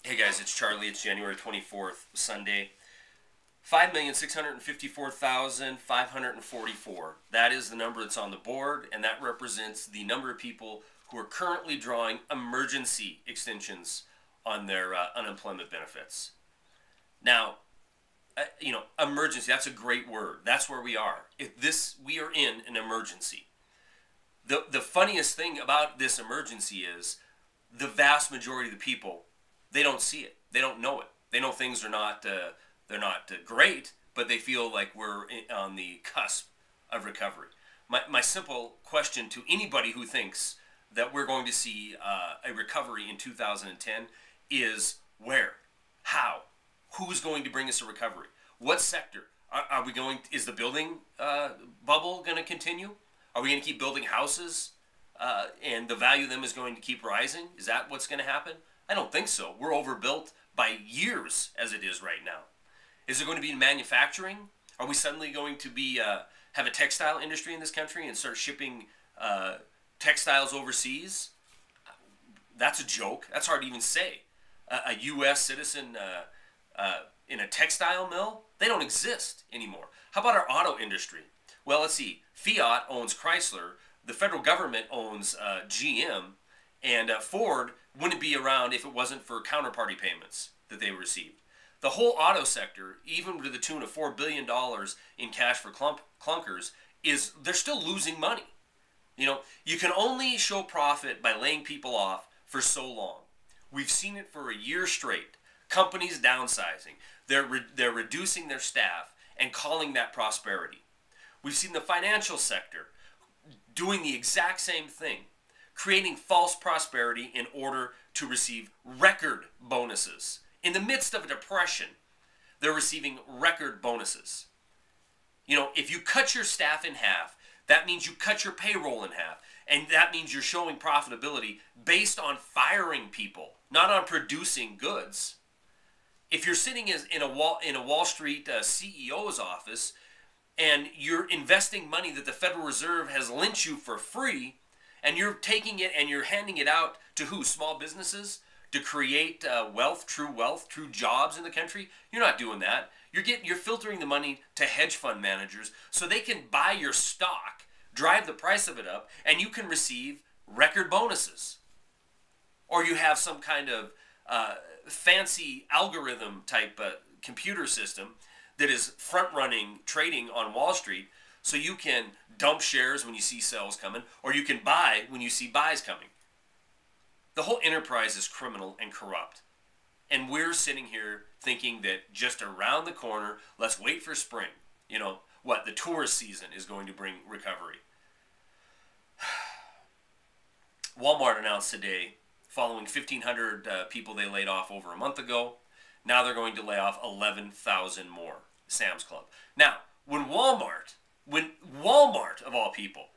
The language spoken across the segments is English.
Hey guys, it's Charlie. It's January 24th, Sunday. 5,654,544. That is the number that's on the board, and that represents the number of people who are currently drawing emergency extensions on their unemployment benefits. Now, emergency, that's a great word. That's where we are. We are in an emergency. The funniest thing about this emergency is the vast majority of the people, they don't see it. They don't know it. They know things are not they're not great, but they feel like we're on the cusp of recovery. My simple question to anybody who thinks that we're going to see a recovery in 2010 is where, how, who's going to bring us a recovery, what sector are we going? Is the building bubble going to continue? Are we going to keep building houses and the value of them is going to keep rising? Is that what's going to happen? I don't think so. We're overbuilt by years as it is right now. Is it going to be manufacturing? Are we suddenly going to be have a textile industry in this country and start shipping textiles overseas? That's a joke. That's hard to even say. A U.S. citizen in a textile mill? They don't exist anymore. How about our auto industry? Well, let's see. Fiat owns Chrysler. The federal government owns GM. And Ford wouldn't be around if it wasn't for counterparty payments that they received. The whole auto sector, even to the tune of $4 billion in cash for clunkers, they're still losing money. You can only show profit by laying people off for so long. We've seen it for a year straight. Companies downsizing. They're reducing their staff and calling that prosperity. We've seen the financial sector doing the exact same thing, creating false prosperity in order to receive record bonuses. In the midst of a depression, they're receiving record bonuses. If you cut your staff in half, that means you cut your payroll in half. And that means you're showing profitability based on firing people, not on producing goods. If you're sitting in a Wall Street CEO's office and you're investing money that the Federal Reserve has lent you for free, and you're taking it and you're handing it out to who? Small businesses to create wealth, true jobs in the country. You're not doing that. You're filtering the money to hedge fund managers so they can buy your stock, drive the price of it up, and you can receive record bonuses. Or you have some kind of fancy algorithm type computer system that is front-running trading on Wall Street, so you can dump shares when you see sells coming, or you can buy when you see buys coming. The whole enterprise is criminal and corrupt. And we're sitting here thinking that just around the corner, let's wait for spring. The tourist season is going to bring recovery. Walmart announced today, following 1,500 people they laid off over a month ago, now they're going to lay off 11,000 more. Sam's Club. Now, when Walmart of all people,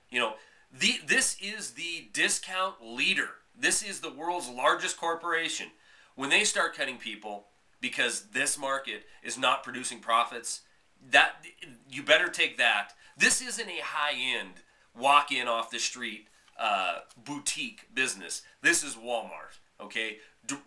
this is the discount leader. This is the world's largest corporation. When they start cutting people because this market is not producing profits, that you better take that. This isn't a high-end walk-in off the street boutique business. This is Walmart, okay?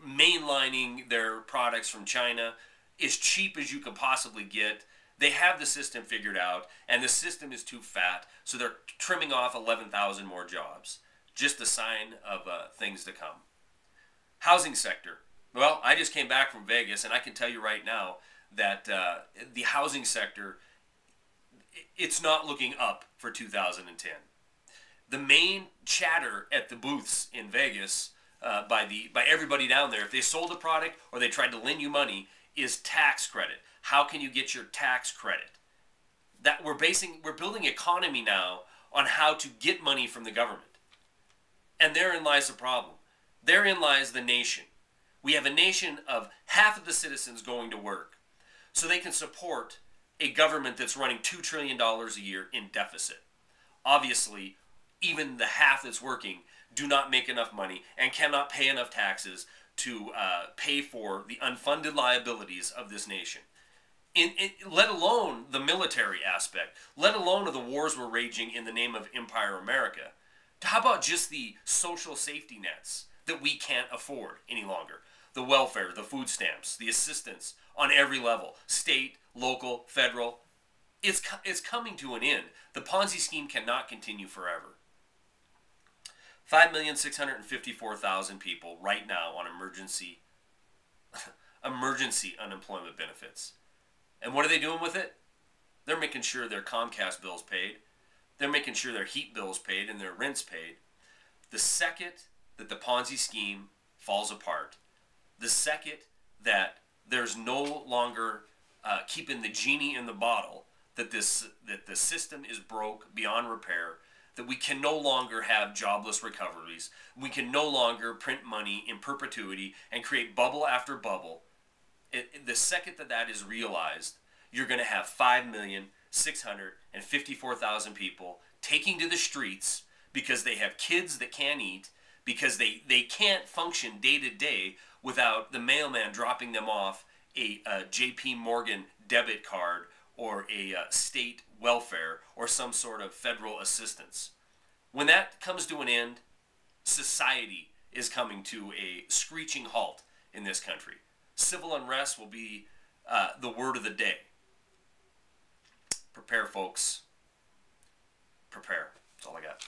Mainlining their products from China as cheap as you can possibly get. They have the system figured out, and the system is too fat, so they're trimming off 11,000 more jobs. Just a sign of things to come. Housing sector. Well, I just came back from Vegas, and I can tell you right now that the housing sector, it's not looking up for 2010. The main chatter at the booths in Vegas by everybody down there, if they sold a product or they tried to lend you money, is tax credit. How can you get your tax credit? That we're building economy now on how to get money from the government. And therein lies the problem. Therein lies the nation. We have a nation of half of the citizens going to work so they can support a government that's running $2 trillion a year in deficit. Obviously, even the half that's working do not make enough money and cannot pay enough taxes to pay for the unfunded liabilities of this nation. Let alone the military aspect, let alone the wars we're raging in the name of Empire America. How about just the social safety nets that we can't afford any longer? the welfare, the food stamps, the assistance on every level, state, local, federal. It's coming to an end. The Ponzi scheme cannot continue forever. 5,654,000 people right now on emergency unemployment benefits. And what are they doing with it? They're making sure their Comcast bill's paid. They're making sure their heat bill's paid and their rent's paid. The second that the Ponzi scheme falls apart, the second that there's no longer keeping the genie in the bottle, that the system is broke beyond repair, that we can no longer have jobless recoveries, we can no longer print money in perpetuity and create bubble after bubble. The second that that is realized, you're going to have 5,654,000 people taking to the streets because they have kids that can't eat, because they can't function day to day without the mailman dropping them off a JP Morgan debit card or a state welfare or some sort of federal assistance. When that comes to an end, society is coming to a screeching halt in this country. Civil unrest will be the word of the day. Prepare, folks. Prepare. That's all I got.